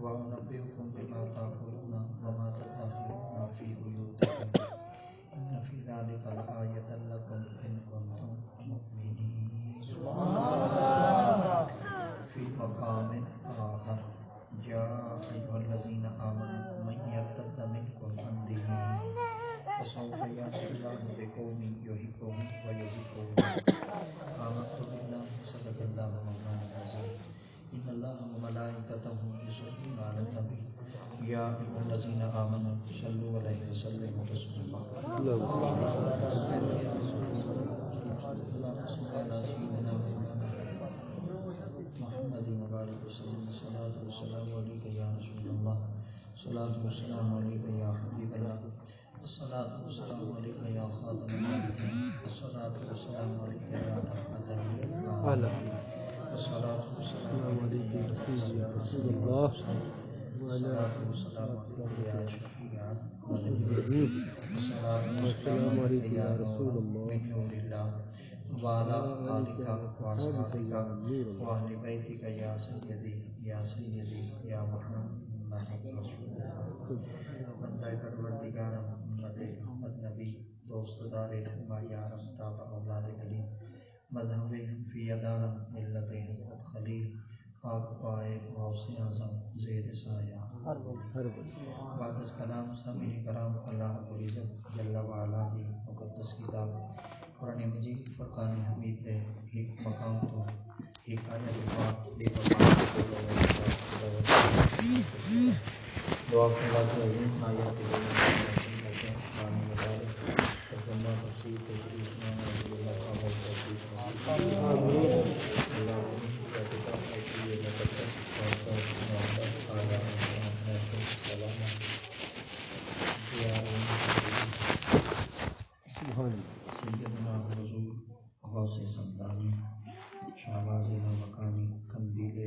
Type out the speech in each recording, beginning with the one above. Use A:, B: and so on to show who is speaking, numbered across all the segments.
A: وأنبئكم بما تأكلون وما تدخرون في بيوتكم إن في ذلك لآية لكم إن كنتم مؤمنين. في مقام آخر يا أيها الذين آمنوا من يرتد منكم عن دينه فسوف يأتي الله بقوم يحبهم ويحبونه آمنت بالله صدق الله مولانا العظيم إن الله وملائكته يصلون على النبي يا أيها الذين آمنوا صلوا عليه وسلموا تسليما. اللهم صل على سيدنا محمد وبارك وسلم. الصلاة والسلام عليك يا رسول الله، الصلاة والسلام عليك يا حبيب الله، الصلاة والسلام عليك يا خاتم النبيين، الصلاة والسلام عليك يا رحمة للعالمين، الصلاة والسلام عليك يا رسول الله، الصلاة والسلام عليك يا شفيع المذنبين، الصلاة والسلام عليك يا رسول الله من نور الله وعلى آلك وأصحابك وأهل بيتك يا سيدي يا سيدي يا محمد رسول اللہ. بندہ پروردگار محمد احمد نبی دوست دار مایارم تابع اولاد علی مذہب فی ادارم ملت حضرت خلیل خاک پائے غوث اعظم زید سایہ بعد از کلام سامعین کرام، اللہ رب العزت جل وعلا دی مقدس کتاب قرآن مجید فرقان حمید دے ایک مقام تو ایک آیت پاک بے وفا دعا کے اللہ کی عظیم آیات بانی مبارک ترجمہ تفسیر تشریح اسلام رضی اللہ تعالیٰ تفسیر اللہ سیدنا حضور غوث سمدانی شہباز مکانی قندیل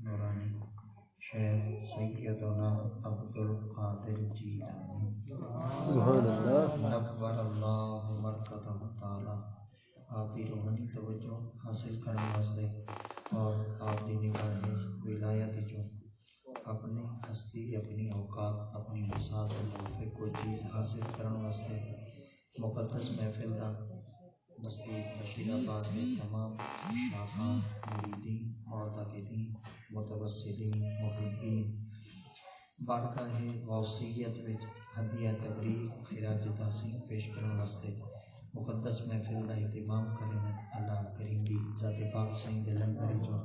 A: نورانی شیخ سیدنا عبد القادر جیلانی نور اللہ مرکزہ تعالی. آپ کی روحانی توجہ حاصل کرنے واسطے اور آپ کی نگاہ ولایت جو اپنی ہستی اپنی اوقات اپنی وسعت موافق کوئی چیز حاصل کرنے واسطے مقدس محفل کا بستی بشیر آباد میں تمام شاخان مریدین معتقدین متوسلین محبین بارگاہ غوثیت وچ ہدیہ تبریک خراج تحسین پیش کرنے واسطے مقدس محفل کا اہتمام کرنے اللہ کریم دی ذات پاک سائیں دے لنگر جو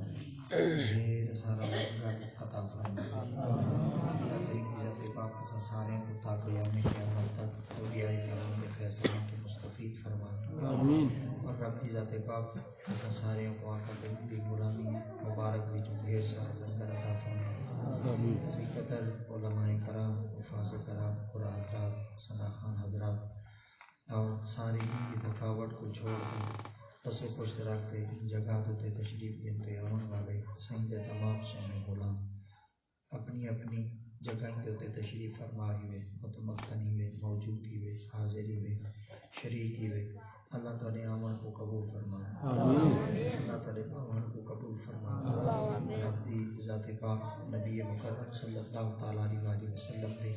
A: ڈھیر سارا لنگر عطا فرمائے. اللہ کریم دی ذات پاک اساں سارے کو تا قیام قیامت تک اولیاء کرام کے فیصلوں کو مستفید فرمائے. آمین. اور رب دی ذات پاک اساں سارے کو آقا کریم دی غلامی مبارک وچ ڈھیر سارا لنگر عطا فرمائے. آمین. اسی قدر علماء کرام حفاظ کرام اور حضرات ثناخان حضرات اور ساری کی تھکاوٹ کو چھوڑ کر پسے پشت رکھتے جگہ دوتے تشریف دیتے آمن والے سائیں دے تمام سونے غلام اپنی اپنی جگہ دوتے تشریف فرما ہوئے متمکن ہوئے موجود ہوئے حاضر ہوئے شریک ہوئے. اللہ تعالی آمن کو قبول فرما. اللہ تعالی آمن کو قبول فرما. رب دی ذات پاک نبی مکرم صلی اللہ تعالی علیہ وسلم دے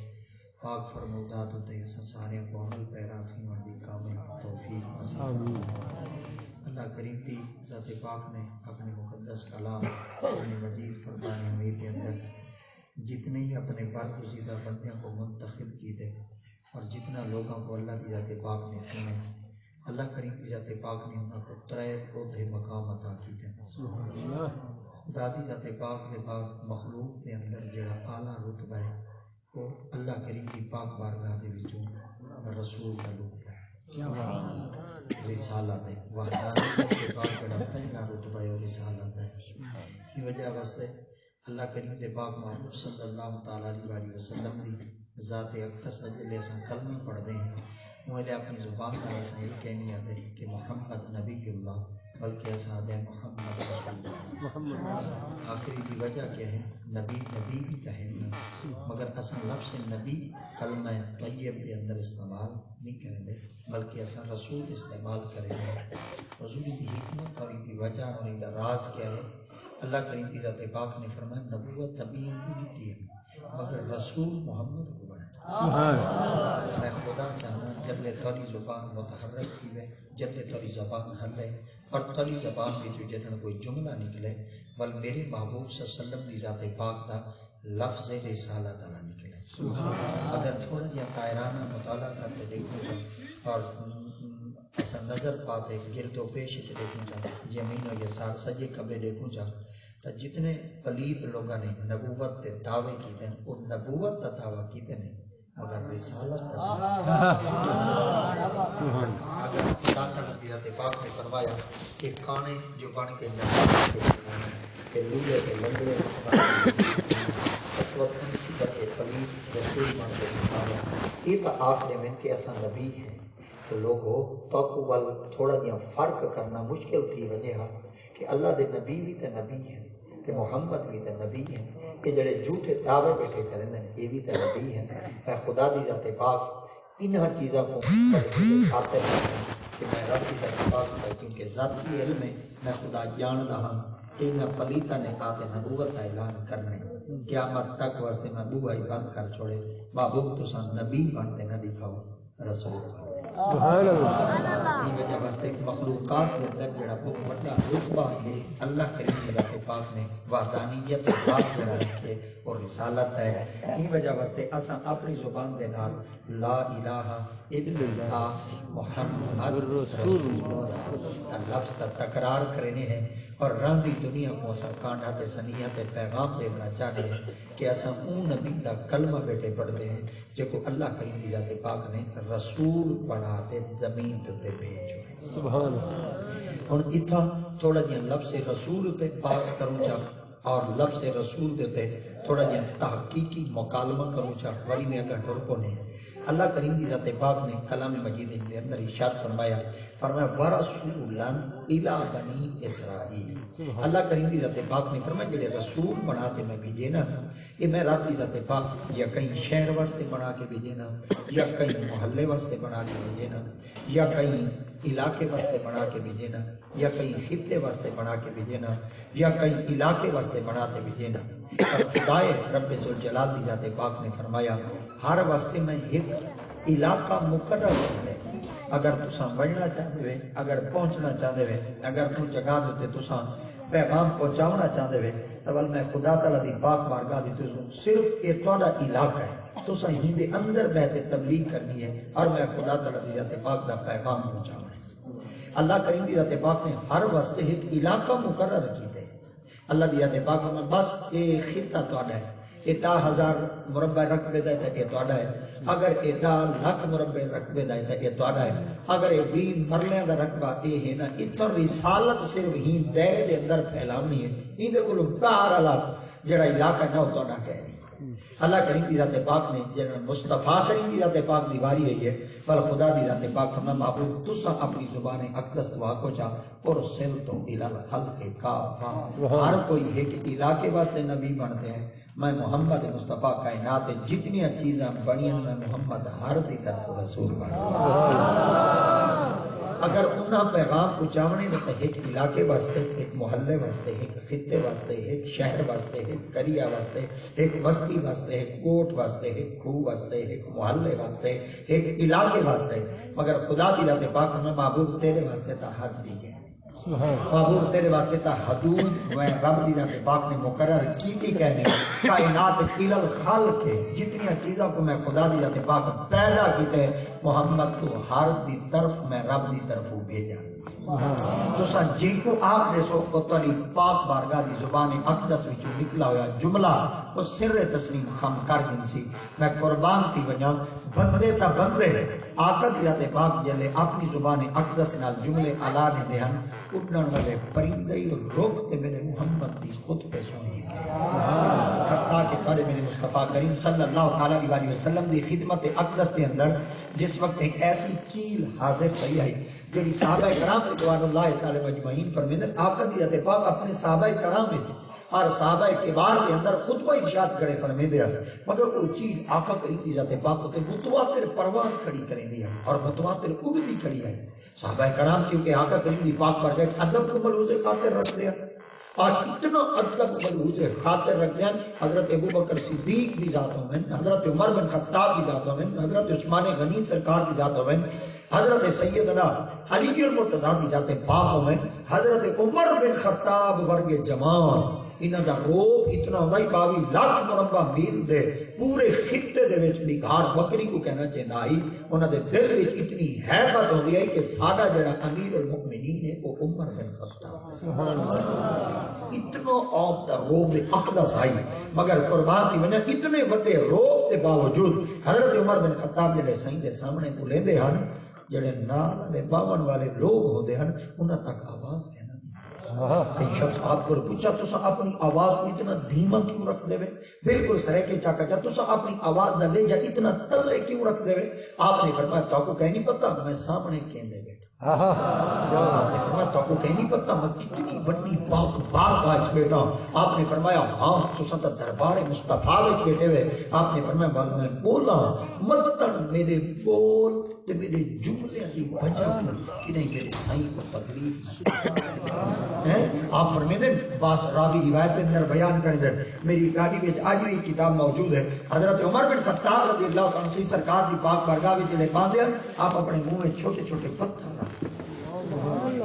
A: پاک فرمودات ہوتے سارے کو عمل پیرا تھیون دی کامل توفیق نصیب. اللہ کریم دی ذات پاک نے اپنے مقدس کلام اپنے مجید فرقان حمید کے اندر جتنے ہی اپنے برگزیدہ بندیوں کو منتخب کیتے اور جتنا لوگوں کو اللہ کی ذات پاک نے چنے اللہ کریم کی ذات پاک نے انہوں کو ترے عہدے مقام عطا کیتے. خدا دی ذات پاک کے بعد مخلوق کے اندر جڑا اعلیٰ رتبہ ہے وہ اللہ کریم کی پاک بارگاہ دے وچوں رسول کا رتبہ ہے رسالت ہے. وحدانیت کے بعد جڑا پہلا رتبہ ہے وہ رسالت ہے. کی وجہ واسطے اللہ کریم دے پاک محبوب صلی اللہ تعالی علیہ وسلم دی ذات اقدس جلے اساں کلمہ پڑھتے ہیں وہ اپنی زبان کا اساں یہ کہنی آتے کہ محمد نبی اللہ بلکہ ایسا دے محمد رسول اللہ. آخری کی وجہ کیا ہے؟ نبی نبی بھی کہنا مگر اصل لفظ نبی کلمہ طیب کے اندر استعمال نہیں کریں گے بلکہ اصل رسول استعمال کریں گے. حضور کی حکمت اور ان کی وجہ اور ان کا راز کیا ہے؟ اللہ کریم کی ذات پاک نے فرمایا نبوت نبی بھی دیتی ہے مگر رسول محمد کو بنایا. میں خدا چاہنا جب لے تاری زبان متحرک کی ہے، جب لے تاری زبان حل ہے اور تاری زبان بھی جو جنن کوئی جملہ نکلے بل میرے محبوب صلی اللہ علیہ وسلم دی ذات پاک دا لفظ رسالت تعالی نکلے. اگر تھوڑا جہا تائرانہ مطالعہ کرتے دیکھوں چاہ اور ایسا نظر پاتے گرد و پیش دیکھوں چاہ یمین و یسار سجے کبے دیکھوں چاہ تو جتنے پلید لوگوں نے نبوت کے دعوے کیتے ہیں وہ نبوت کا دعویٰ کیتے ہیں مگر رسالت کا اگر خدا تعالی ذات پاک نے فرمایا کہ کانے جو بن کے نبی کے لولے کے لنگڑے اس وقت کے پلید رسول بن کے فرمایا یہ تو آپ نے من کے ایسا نبی ہے تو لوگوں تو وال تھوڑا جہا فرق کرنا مشکل تھی وجہ کہ اللہ دے نبی بھی تے نبی ہیں کہ محمد بھی تے نبی ہیں کہ جڑے جھوٹے دعوے بیٹھے کریں یہ بھی تے نبی ہیں. میں خدا دی ذات پاک انہاں چیزوں کو خاطر کہ میں رب کی ذات پاک ہے کیونکہ ذاتی علم میں خدا جاندا ہاں کہ انہاں پلیتاں نے آتے نبوت کا اعلان کرنے قیامت تک واسطے میں بوہائی بند کر چھوڑے محبوب تساں نبی بنتے نہ دکھاؤ رسول سبحان اللہ. یہ وجہ واسطے مخلوقات کے اندر جڑا بہت بڑا رتبہ ہے اللہ کریم کی ذات پاک نے وحدانیت بات بنا رکھے اور رسالت ہے. یہ وجہ واسطے اساں اپنی زبان دے نال لا الہ الا اللہ محمد رسول اللہ کا لفظ کا تکرار کرنے ہیں اور رنگی دنیا کو اساں کانڈا تے سنیہ تے پیغام دینا چاہتے ہیں کہ اساں اون نبی دا کلمہ بیٹے پڑھتے ہیں جے کو اللہ کریم کی ذات پاک نے رسول بنا تے زمین تے بھیجو. سبحان اللہ. اور اتھا تھوڑا جہا لفظ رسول تے پاس کروں چا اور لفظ رسول تے تھوڑا جہا تحقیقی مکالمہ کروں چا ولی میں اگر ڈر کو نہیں. اللہ کریم کی ذات پاک نے کلام مجید کے اندر ارشاد فرمایا ورسولا الی بنی اسرائیل. اللہ کریم کی ذات پاک نے فرمایا جڑے رسول بنا کے میں بھیجے نا یہ میں رب کی ذات پاک یا کہیں شہر واسطے بنا کے بھیجے نا یا کہیں محلے واسطے بنا کے بھیجے نا یا کہیں علاقے واسطے بنا کے بھیجے نا یا کہیں خطے واسطے بنا کے بھیجے نا یا کہیں علاقے واسطے بنا کے بھیجے نا. خدائے رب ذوالجلال کی ذات پاک نے فرمایا ہر واسطے میں ایک علاقہ مقرر کرتا ہے. اگر تساں بڑھنا چاہتے ہوئے اگر پہنچنا چاہتے ہوئے اگر کوئی جگہ دیتے تساں پیغام پہنچاونا چاہتے ہوئے تو میں خدا تعالیٰ دی پاک بارگاہ دی تساں صرف یہ تہاڈا علاقہ ہے تساں ہی دے اندر بیٹھے تبلیغ کرنی ہے اور میں خدا تعالیٰ دی ذات پاک دا پیغام پہنچاونا ہے. اللہ کریم دی ذات پاک نے ہر واسطے ایک علاقہ مقرر کیتے. اللہ دی ذات پاک میں بس یہ خطہ تہاڈا ہے یہ 10,000 مربع رقبے دا ہے یہ تہاڈا ہے. اگر یہ 1,00,000 مربع رقبے دا ہے یہ تہاڈا ہے. اگر یہ 20 مرلیاں دا رقبہ یہ ہے نا اتنا رسالت صرف ہی دائرے دے اندر پھیلاونی ہے یہ کول باہر والا جڑا علاقہ ہے نا وہ تہاڈا کہہ رہی. اللہ کریم کی ذات پاک نے جنہاں مصطفیٰ کریم کی ذات پاک دیواری ہوئی ہے بل خدا دی ذات پاک فرمایا محبوب تساں اپنی زبان اقدس دعا کو چاہ اور سل تو الی الخلق کافہ. ہر کوئی ایک علاقے واسطے نبی بنتے ہیں. میں محمد مصطفیٰ کائنات جتنی چیزاں بڑیاں میں محمد ہر دی طرف رسول بنتا. اگر انہاں پیغام پہنچاونے میں ایک علاقے واسطے ایک محلے واسطے ایک خطے واسطے ایک شہر واسطے ایک قریہ واسطے ایک بستی واسطے ایک کوٹ واسطے ایک کھو واسطے ایک محلے واسطے ایک علاقے واسطے مگر خدا کی ذات پاک میں محبوب تیرے واسطے تا حد دی گئے محبوب تیرے واسطے تا حدود میں رب دی ذات پاک نے مقرر کی کہنے کائنات کلل خلق کے جتنی چیزوں کو میں خدا دی ذات پاک پیدا کیتے محمد تو ہر دی طرف میں رب دی طرف بھیجا. تو سا جی کو آپ نے سو اتری پاک بارگاہ دی زبان اقدس وچ نکلا ہوا جملہ وہ سر تسلیم خم کر گئی سی. میں قربان تھی وجہ بندے تا بندے آقا دی ذات پاک جلے اپنی زبان اقدس نال جملے اعلیٰ نے دے ہن اٹھن والے پرندے روک تے میرے محمد دی خطبے سنی حتیٰ کہ کھڑے میرے مصطفیٰ کریم صلی اللہ علیہ وسلم دی خدمت اقدس کے اندر جس وقت ایک ایسی چیل حاضر پئی آئی جڑی صحابہ کرام رضوان اللہ تعالی مجمعین فرمیندے آقا دی ذات پاک اپنے صحابہ کرام میں اور صحابہ کبار کے اندر خطبہ ارشاد کرے فرمیندے مگر وہ چیز آقا کریم دی ذات پاک تے متواتر پرواز کھڑی کرے دی اور متواتر اڑتی کھڑی ہے. صحابہ کرام کیونکہ آقا کریم دی پاک پر گئے ادب کو ملوز خاطر رکھ دیا
B: اور اتنا ادب ملحوظ خاطر رکھتے ہیں حضرت ابوبکر صدیق کی ذاتوں میں، حضرت عمر بن خطاب کی ذاتوں میں، حضرت عثمان غنی سرکار کی ذاتوں میں، حضرت سیدنا علی المرتضیٰ کی ذات پاکوں میں، حضرت عمر بن خطاب ورگ جمان انہاں دا روپ اتنا ہوتا ہی 22 لاکھ مربع میل دے پورے خطے دے وچ نگار بکری کو کہنا چاہتا ہے، انہاں دے دل وچ اتنی ہیبت ہوندی ہے کہ ساڈا جڑا امیر المؤمنین ہے وہ عمر بن خطاب اتنا آپ دا روب اقدس آئی، مگر قربان کی وجہ اتنے بڑے روب کے باوجود حضرت عمر بن خطاب جڑے سائیں دے سامنے کو لیندے ہن، جڑے نال والے باون والے لوگ ہوندے ہن انہاں تک آواز کہنا کئی شخص آپ کو پوچھا تو اپنی آواز کو اتنا دھیما کیوں رکھ دے؟ بالکل سریکے چاکا جا تو اپنی آواز نہ لے جا اتنا تلے کیوں رکھ دے؟ آپ نے فرمایا تو کو کہہ نہیں پتا میں سامنے کہندے بیٹھا، میں تو کو کہہ نہیں پتا میں کتنی بڑی پاک بارگاہ وچ بیٹھا ہوں۔ آپ نے فرمایا ہاں تساں تے دربار مصطفیٰ وچ بیٹھے ہوئے، آپ نے فرمایا بل میں بولا متن میرے بول تے میرے جملے دی وجہ کہ نہیں میرے سائیں کو تکلیف ہے۔ آپ فرمیندے باس راوی روایت کے اندر بیان کریں میری گاڑی وچ اج بھی کتاب موجود ہے، حضرت عمر بن خطاب رضی اللہ عنہ سے سرکار دی پاک بارگاہ وچ لے باندھے آپ اپنے منہ میں چھوٹے چھوٹے پتھر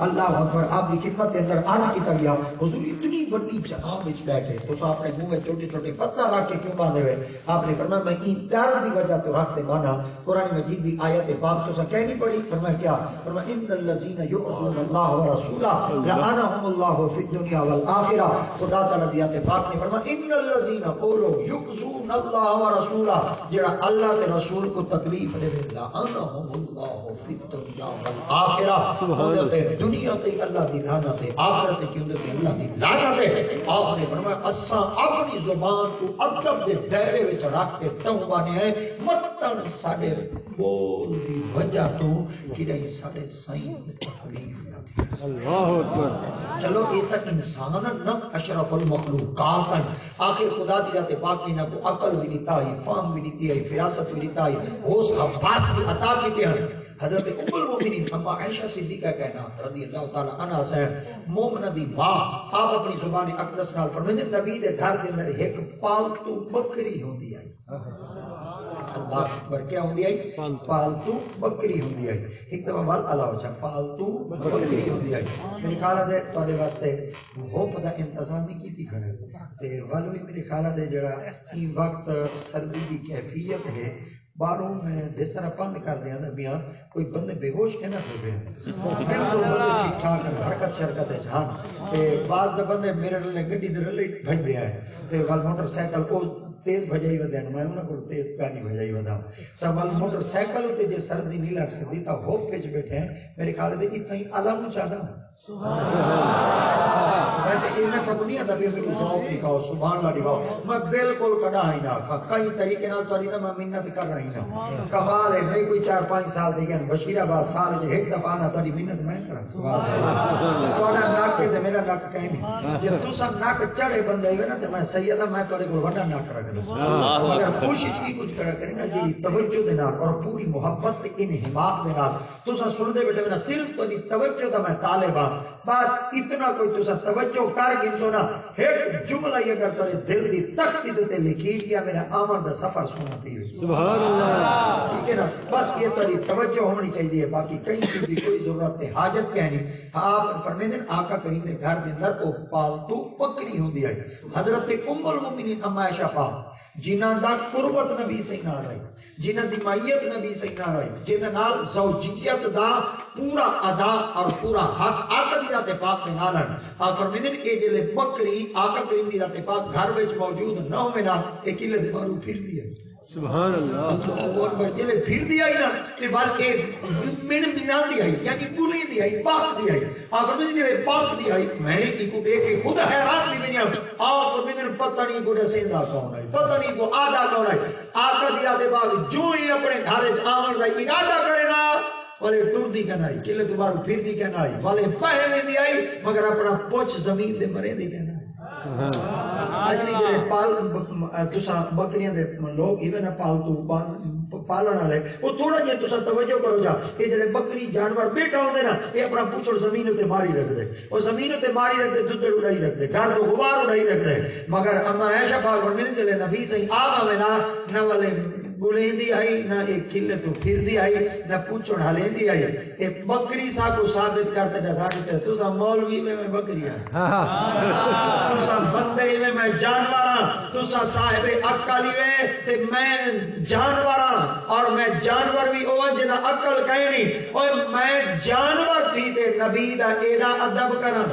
B: اللہ اکبر، آپ کی خدمت کے اندر عرض کیا گیا حضور اتنی بڑی جگہ وچ بیٹھے تو اپنے منہ میں چھوٹے چھوٹے پتھر رکھ کے کیوں باندھے ہوئے؟ آپ نے فرمایا میں ان ڈر دی وجہ تو رکھتے مانا قرآن مجید دی آیت پاک تو کہہ نہیں پڑی؟ فرمایا کیا؟ فرمایا ان الذین یؤذون اللہ ورسولہ لعنہم اللہ فی الدنیا والآخرہ۔ خدا تعالی دی آیت پاک نے فرمایا ان الذین قولوا یؤذون اللہ ورسولہ، جڑا اللہ کے رسول کو تکلیف دے لعنہم اللہ فی الدنیا والآخرہ، دنیا تے اللہ دی لعنت ہے، آخرت کی اندر اللہ دی لعنت ہے۔ آپ نے فرمایا اساں اپنی زبان کو ادب دے دائرے وچ رکھ کے توبہ نے ہے متن ساڈے بول دی وجہ تو کہ ساڈے سائیں کو تکلیف نہ تھی۔ اللہ اکبر۔ چلو یہ تک انسان نہ اشرف المخلوقات، آخر خدا دی ذات پاک نے کو عقل بھی دیتا ہے، فہم بھی دیتی ہے، فراست بھی دیتا ہے، ہوش حواس بھی عطا کیتے ہیں۔ حضرت ام المؤمنین اما عائشہ صدیقہ کائنات رضی اللہ تعالی عنہا سے مومنہ دی ماں، آپ اپنی زبان اقدس نال فرماندے نبی دے گھر دے اندر ایک پالتو بکری ہوندی ہے۔ اللہ اکبر، کیا ہوندی ہے؟ پالتو بکری ہوندی ہے۔ ایک دفعہ وال علاوہ چا پالتو بکری ہوندی ہے۔ میرے خیال ہے تواڈے واسطے وہ پتہ انتظام نہیں کیتی کھڑے تے ول بھی میرے خیال ہے جڑا ای وقت سردی دی کیفیت ہے باہروں میں بستر بند کر دیا میاں کوئی بندے بے ہوش کے نہ ہو گئے بالکل بندے ٹھیک ٹھاک حرکت شرکت ہے جہاں تے بعض دے میرے لے گڈی دے رلے بھج دیا ہے تے وال موٹر سائیکل کو تیز بھجائی ودیا میں انہاں کو تیز گاڑی بھجائی ودا سوال موٹر سائیکل تے جے سردی نہیں لگ سکتی تا ہو پچ بیٹھے ہیں میرے خیال ہے اتنا ہی علم چاہدا ویسے یہ میں کبھی نہیں آتا بھی میرے ذوق دکھاؤ سبحان اللہ دکھاؤ میں بالکل کڑا ہی نہ کئی طریقے نال تو نہیں میں محنت کر رہی نہ کمال ہے میں کوئی 4-5 سال دے گئے بشیر آباد سال جو ایک دفعہ نہ تاری محنت میں کرا تھوڑا نک تے میرا نک کہیں نہیں جے تساں نک چڑھے بندے ہوئے نا تے میں سید میں تھوڑے کو وڈا نک رکھ دوں اگر کوشش بھی کچھ کرا کرے نا جی توجہ دے نال اور پوری محبت تے انہماک دے نال تساں سن دے بیٹھے نا صرف تو توجہ دا میں طالب ہاں بس اتنا کوئی تسا توجہ کر گنسو نا ایک جملہ ہی اگر تیرے دل دی تختی تے لکھی دیا میرا آمن دا سفر سنا تھی سبحان اللہ ٹھیک ہے نا بس یہ تیری توجہ ہونی چاہیے باقی کہیں چیز کی کوئی ضرورت ہے حاجت کیا نہیں آپ فرمیندے آقا کریم نے گھر دے اندر او پالتو بکری ہوندی ہے حضرت ام المؤمنین اما عائشہ پاک جنہاں دا قربت نبی سے نال رہی جنہاں دی مائیت نبی سے نال رہی جنہاں نال زوجیت دا پورا ادا اور پورا حق آقا دی ذات پاک کے نال ہے آپ فرمیندے کہ جلے بکری آقا کریم دی ذات پاک گھر وچ موجود نہ ہوے نا کہ کلے دے بارو پھر دی ہے سبحان اللہ اور جلے پھر دی آئی نا کہ بلکہ من منا دی آئی یعنی بولی دی آئی پاک دی آئی آپ فرمیندے جلے پاک دی آئی میں کی کو دیکھ کے خود حیران بھی بنیا آپ فرمیندے پتہ نہیں کو سیندا کون ہے پتہ نہیں کو آدھا کون ہے آقا دی ذات پاک جو ہی اپنے گھر وچ آون دا ارادہ کرے نا والے ٹر دی کہنا آئی کلے دوبارہ پھر دی کہنا آئی والے پہویں دی آئی مگر اپنا پوچھ زمین دے مرے دی کہنا آئی اجلی جڑے پال تساں بکریاں دے لوگ ایویں نہ پالتو پالن والے وہ تھوڑا جہا تساں توجہ کرو جا یہ جڑے بکری جانور بیٹھا ہوندے نا یہ اپنا پوچھڑ زمین تے ماری رکھ دے وہ زمین تے ماری رکھ دے دودھ اڑائی رکھ دے گھر کو غبار اڑائی رکھ دے مگر اما عائشہ پاک فرماندی چلے نبی صحیح آ میں نہ والے بولیندی آئی نہ ایک کلے تو پھردی آئی نہ پوچھڑ ہلیندی آئی ایک بکری سا کو ثابت کرتے جا تھا تو سا مولوی میں بکری ہے تو سا بندے میں جانوراں تو سا صاحب عقلی میں تے میں جانوراں اور میں جانور بھی او جنا عقل کہیں نہیں اور میں جانور تھی تے نبی دا ایڈا ادب کراں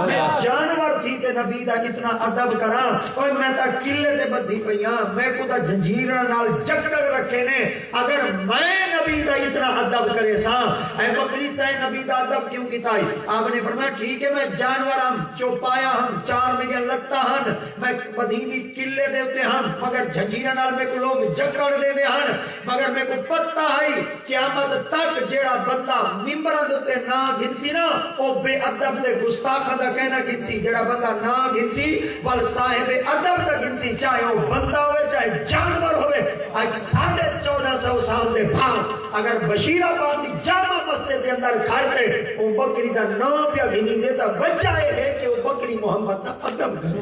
B: میں جانور تھی تے نبی دا اتنا ادب کراں اور میں تا کلے تے بدھی پیاں میں کو تا جنجیراں نال جکڑ رکھے نے اگر میں نبی دا اتنا ادب کرے سا اے بکری تے نبی دا ادب کیوں کیتا ہے آپ نے فرمایا ٹھیک ہے میں جانور ہم چوپایا ہم 4 میلیاں لتا ہن میں بدھی دی کلے دے تے ہن مگر جنجیراں نال میں کو لوگ جکڑ دے دے ہن مگر میں کو پتہ ہے قیامت تک جیڑا بندہ منبراں دے نہ گنسی نا او بے ادب تے گستاخاں دا کہنا گنسی جڑا بندہ نہ گنسی بل صاحب ادب دا گنسی چاہے وہ بندہ ہوئے چاہے جانور ہوئے آج 1450 سال دے بعد اگر بشیر آباد کی جامع مسجد کے اندر کھڑے وہ بکری دا نام پیا گنی دے تا بچہ ہے کہ وہ بکری محمد دا ادب کرے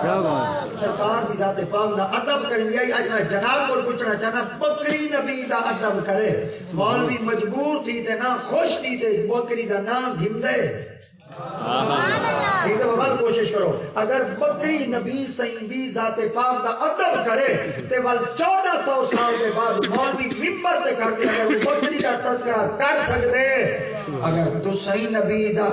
B: سرکار دی ذات پاک دا ادب کریں گے آج میں جناب کو پوچھنا چاہنا بکری نبی دا ادب کرے مولوی مجبور تھی تے نہ خوش تھی تے بکری دا نام گھندے ٹھیک ہے بابا کوشش کرو اگر بکری نبی سیدی ذات پاک دا ادب کرے تے ول 1400 سال کے بعد مولوی منبر تے کرتے اگر بکری دا تذکرہ کر سکتے اگر تو صحیح نبی دا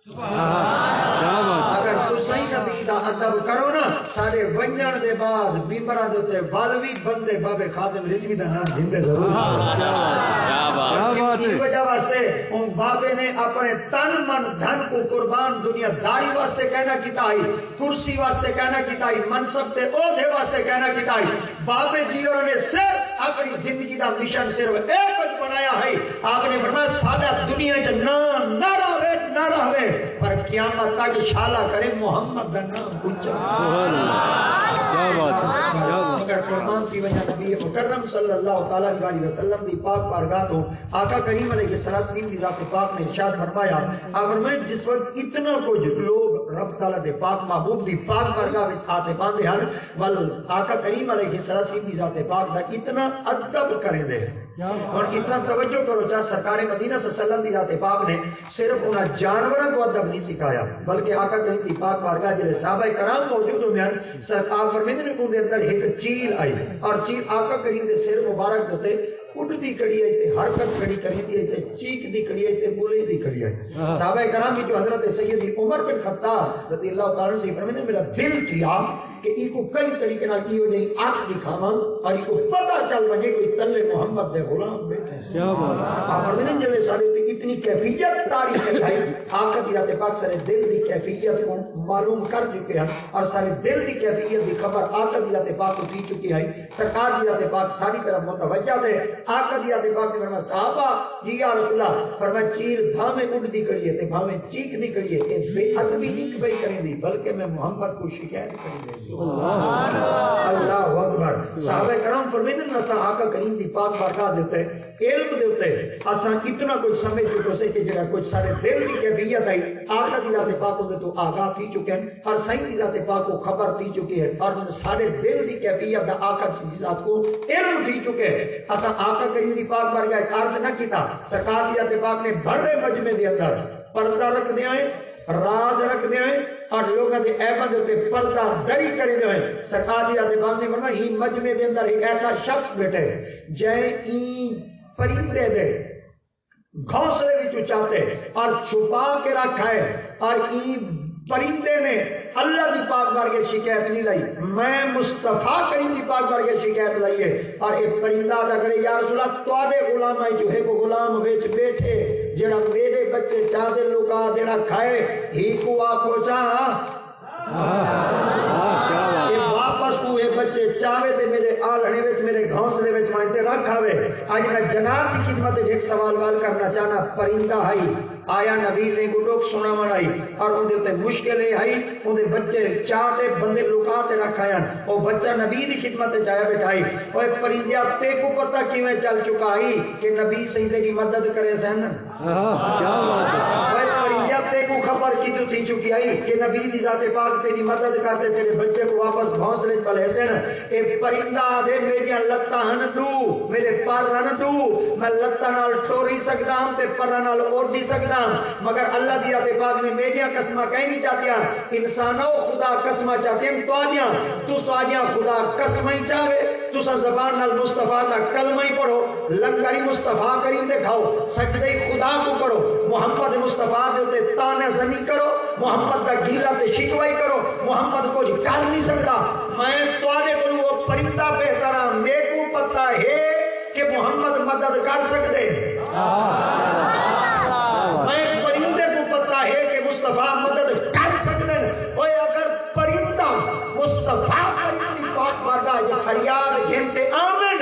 B: اگر تو صحیح نبی دا ادب کرو نا سارے ونجن دے بعد ممبراں دے تے والوی بندے بابے خادم رضوی دا نام دھندے ضرور اس وجہ واسطے ان بابے نے اپنے تن من دھن کو قربان دنیا داری واسطے کہنا کیتا ہے کرسی واسطے کہنا کیتا ہے منصب تے عہدے واسطے کہنا کیتا ہے بابے جی اور نے صرف اپنی زندگی دا مشن صرف ایک کچھ بنایا ہے آپ نے فرمایا ساڈا دنیا وچ نام نہ رہے پر قیامت تک شالا کرے محمد کا نام اونچا کیا بات ہے اگر قرآن کی وجہ نبی مکرم صلی اللہ تعالی علیہ وسلم دی پاک بارگاہ تو آقا کریم علیہ السلام دی ذات پاک نے ارشاد فرمایا اگر میں جس وقت اتنا کچھ لوگ رب تعالی دے پاک محبوب دی پاک بارگاہ وچ آتے باندے ہن بل آقا کریم علیہ السلام دی ذات پاک دا اتنا ادب کرے دے اور اتنا توجہ کرو چاہ سرکار مدینہ صلی اللہ علیہ وسلم دی ذات پاک نے صرف انہاں جانوراں کو ادب نہیں سکھایا بلکہ آقا کریم دی پاک بارگاہ جڑے صحابہ کرام موجود ہوندے ہیں آپ فرماتے ہیں ان دے اندر ایک چیل آئی اور چیل آقا کریم دے سر مبارک تے اٹھتی کڑی آئی تے حرکت کڑی کری دی تے چیک دی کڑی آئی تے بولے دی کڑی آئی صحابہ کرام کی جو حضرت سیدی عمر بن خطاب رضی اللہ تعالیٰ سے فرماتے ہیں میرا دل تھیا کہ ای کو کئی طریقے نال کی ہو جائیں آنکھ دکھاواں اور ای کو پتہ چل وجے کوئی تلے محمد دے غلام بیٹھے کیا بات آپ فرماتے ہیں جب سارے اتنی کیفیت تاریخ میں آئی آقا دی ذات پاک سارے دل دی کیفیت کو معلوم کر چکے ہیں اور سارے دل دی کیفیت دی خبر آقا دی ذات پاک کو دی چکی ہے سرکار دی ذات پاک ساری طرف متوجہ ہے آقا دی ذات پاک نے فرمایا صحابہ جی یا رسول اللہ فرمایا چیل بھاویں اڑدی کڑی ہے تے بھاویں چیک دی کڑی ہے اے بے ادبی نہیں بھئی کریں دی بلکہ میں محمد کو شکایت کریں دے اللہ اکبر صحابہ کرام فرماتے ہیں اساں آقا کریم دی پاک بارگاہ دیتے علم دیتے اساں اتنا کچھ سمجھ چکے سے کہ جڑا کچھ سارے دل کی کیفیت ہے آقا دی ذات پاک دے تو آگاہ تھی چکے ہیں اور صحیح دی ذات پاک کو خبر تھی چکی ہے اور سارے دل دی کیفیت دا آقا دی ذات کو علم تھی چکے ہیں اساں آقا کریم دی پاک بارگاہ عرض نہ کیتا سرکار دی ذات پاک نے بڑے مجمع دے اندر پردہ رکھ دیا ہے راز رکھ دیا ہے اور لوگوں کے عیبوں کے اوپر پردہ دری کرے جو ہے سرکار دی ذات پاک نے فرمایا ہی مجمع دے اندر ایک ایسا شخص بیٹھے جے ای پرندے دے گھونسلے وچ چاہتے اور چھپا کے رکھا ہے اور ای پرندے نے اللہ دی پاک بارگاہ شکایت نہیں لائی میں مصطفیٰ کریم دی پاک بارگاہ شکایت لائی ہے اور ایک پرندہ دا کرے یا رسول اللہ تواڈے غلام ہے جو ہے کو غلام وچ بیٹھے جڑا میرے بچے چاہتے لوکا دینا کھائے ہی کو آکھو چاہ واپس کو یہ بچے چاہے تے میرے آلھنے وچ میرے گھونسلے وچ مانتے رکھاوے. آج میں جناب کی خدمت ایک سوال وال کرنا چاہنا. پرندہ ہے آیا نبی سے کو لوگ سنا منائی اور ان دے مشکلیں آئی ان دے بچے چاہتے بندے لکاتے رکھایا وہ بچہ نبی کی خدمت جایا بیٹھائی. اور پرندہ تے کو پتہ کیویں چل چکا ہی کہ نبی سیدے کی مدد کرے سن. کیا بات ہے. پرندہ تے کو خبر کی تو تھی چکی آئی کہ نبی دی ذات پاک تیری مدد کرتے تیرے بچے کو واپس گھونسلے پلے سن. اے پرندہ دے میری لتاں ہن دو میرے پر ہن دو میں لتاں نال ٹوری سکدا ہوں تے پراں نال اوڈی سکدا مگر اللہ دی ذات پاک نے میریاں قسماں کہیں نہیں چاہتیاں. انسانوں خدا قسماں چاہتے ہیں تو آجیاں خدا قسمیں ہی چاہے تو زبان نال مصطفیٰ دا کلمہ ہی پڑھو لنگری مصطفیٰ کریم دے کھاؤ سجدے خدا کو کرو محمد مصطفیٰ دے تے تانے زنی کرو محمد دا گیلا تے شکوائی کرو محمد کچھ کر نہیں سکتا. میں تواڈے کولوں وہ پرندہ بہتر میرے کو پتہ ہے کہ محمد مدد کر سکتے. میں پرندے کو پتہ ہے کہ مصطفیٰ مدد کر سکتے ہیں. اور اگر پرندہ مصطفیٰ کریم دی پاک بارگاہ جو فریاد گھنتے آمن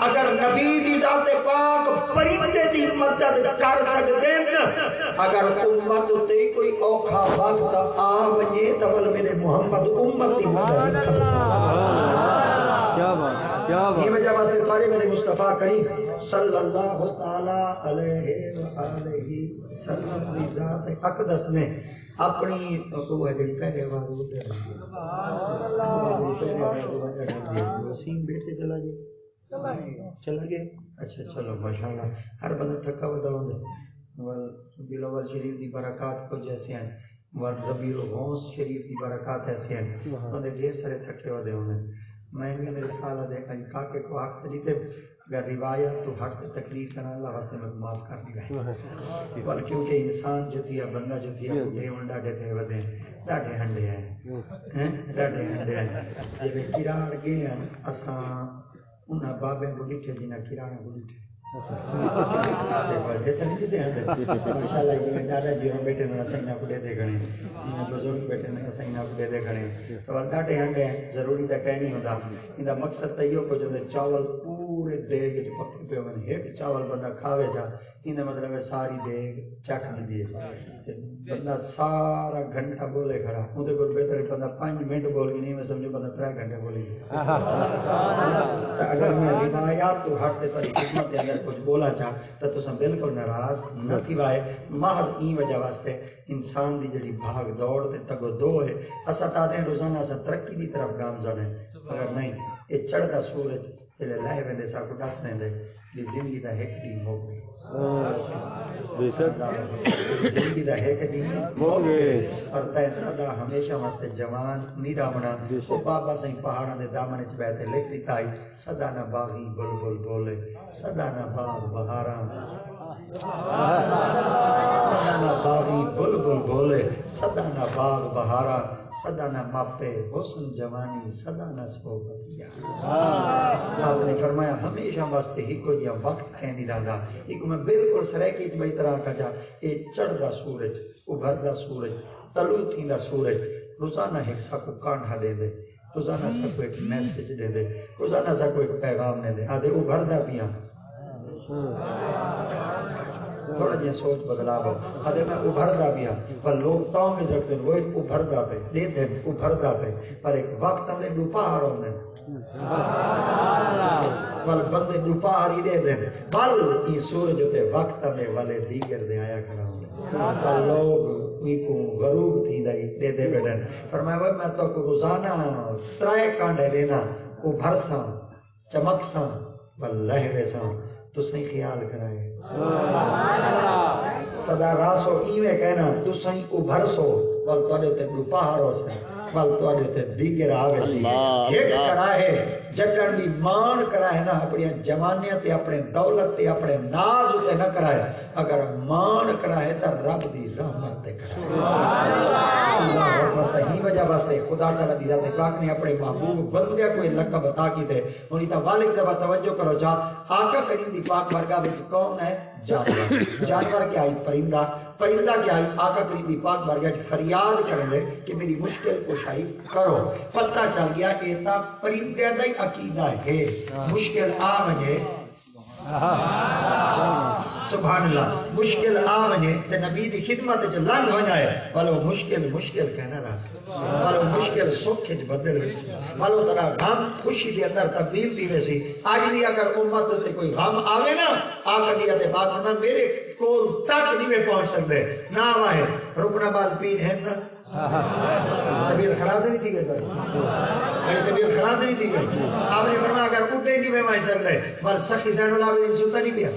B: اگر نبی دی ذات پاک پرندے دی مدد کر سکتے ہیں اگر امت تے کوئی اوکھا وقت آ ونجے تو میرے محمد امت دی مدد کر سکتا. کیا بات کیا بات. یہ وجہ واسطے پڑھے میرے مصطفیٰ کریم صلی اللہ تعالی علیہ وآلہ وسلم دی ذات اقدس نے اپنی کو ہے پہلے والی وسیم بیٹے چلا گیا. اچھا چلو ماشاءاللہ ہر بندہ تھکا ہوا ہوندا ربیع الاول شریف دی برکات کو جیسے ہیں ربیع الغوث شریف دی برکات ایسے ہیں بندے ڈھیر سارے تھکے ہوئے ہوندے. میں بھی میرے خیال ہے کا کہ کو آخر نہیں تھے اگر روایت تو ہٹ تقریر کرنا اللہ واسطے میں معاف کر دی بل کیونکہ انسان جو تھی بندہ جو تھی بوڑھے ہوں ڈاڈے تھے ودے ڈاڈے ہنڈے ہیں ڈاڈے ہنڈے ہیں جی کراڑ گئے ہیں اساں انہاں بابے کو ڈٹھے جنہ کراڑ کو ڈٹھے ماشاءاللہ یہ دادا جی بیٹے نے سینا کو دے دے گنے بزرگ بیٹے نے سینا کو دے دے گنے تو ڈاڈے ہنڈے ضروری تا کہہ نہیں ہوندا. ان دا مقصد تے یہ کو جو چاول پورے دیگ وچ پکے پے ہون ایک چاول بندہ کھاوے جا ان دا مطلب ہے ساری دیگ چکھ نہیں دی بندہ سارا گھنٹہ بولے کھڑا اودے کول بہتر بندہ 5 منٹ بول کے نہیں میں سمجھو بندہ 3 گھنٹے بولے. اگر میں روایات تو ہٹ تے پر خدمت دے اندر کچھ بولا چاہ تو تساں بالکل ناراض نہ تھی وائے محض این وجہ واسطے انسان دی جڑی بھاگ دوڑ تے تگو دو ہے اسا تا دے روزانہ اسا ترقی دی طرف گامزن ہے مگر نہیں یہ چڑھدا سورج تے لائے ویندے سا کو دس لیندے کہ زندگی دا ایک دن ہو گئی زندگی دا ایک دن ہو گئے اور تے سدا ہمیشہ واسطے جوان نہیں رامنا او بابا سائیں پہاڑاں دے دامن وچ بیٹھے لکھ دیتا ہے سدا نہ باغی بلبل بولے سدا نہ باغ بہاراں سدا نہ باغی بلبل بولے سدا نہ باغ بہاراں سدا نہ ماپے حسن جوانی سدا نہ صحبتیا. آپ نے فرمایا ہمیشہ واسطے ہی کوئی وقت کہیں نہیں رہا ایک میں بالکل سریکی بئی طرح کا جا یہ چڑھدا سورج ابھردا سورج طلوع تھیندا سورج روزانہ ایک سا کو کانٹھا دے دے روزانہ سا کو ایک میسج دے دے روزانہ سا کو ایک پیغام دے دے آدھے ابھردا پیا تھوڑا جہاں سوچ بدلاو آدھے میں ابھردا پیا پر لوگ تاؤں میں رکھتے ہیں وہ ایک ابھردا پہ دے دیں ابھردا پہ پر ایک وقت ہم نے ڈوپا آ رہا ہوں بل بندے ڈوپا آ رہی دے دیں بل یہ سورج ہوتے وقت ہمیں والے دیگر دے آیا کھڑا ہوں پر لوگ کو غروب تھی دے دے بیٹھن فرمایا میں تو کو روزانہ 3 کانڈے لینا ابھر ساں چمک ساں بل لہوے ساں تو صحیح خیال کرائے سدا راسو ایویں کہنا تو صحیح ابھر سو بل توڑے تے ڈوپا ہارو سے بل توڑے تے دیگر آوے سی ایک کرائے جگن بھی مان کرائے نا اپنی جوانیت اپنے دولت اپنے ناز تے نہ کرائے اگر مان کرائے تو رب دی رحمت تے کرائے. اللہ اکبر. ہی وجہ واسطے خدا تعالی دی ذات پاک نے اپنے محبوب بندے کو لقب عطا کیتے انہی تا والد دفعہ توجہ کرو جا آقا کریم دی پاک بارگاہ وچ کون ہے جانور جانور کیا آئی پرندہ پرندہ کیا آئی آقا کریم دی پاک بارگاہ وچ فریاد کرنے کہ میری مشکل کشائی کرو. پتہ چل گیا کہ تا پرندے دا ہی عقیدہ ہے مشکل آ وجے سبحان اللہ. مشکل آ ونے تے نبی دی خدمت وچ لنگ ہو جائے والو مشکل کہنا رہا والو مشکل سکھ وچ بدل وے والو ترا غم خوشی دے اندر تبدیل تھی ویسی. اج بھی اگر امت تے کوئی غم آوے نا آقا دی تے بات میں میرے کول تک نہیں میں پہنچ سکدے نہ آئے رکنا بال پیر ہے نا طبیعت خراب نہیں تھی گئی طبیعت خراب نہیں تھی گئی. آپ نے فرمایا اگر اٹھے نہیں میں مائیں سکتے بل سخی زین العابدین ستا نہیں پیا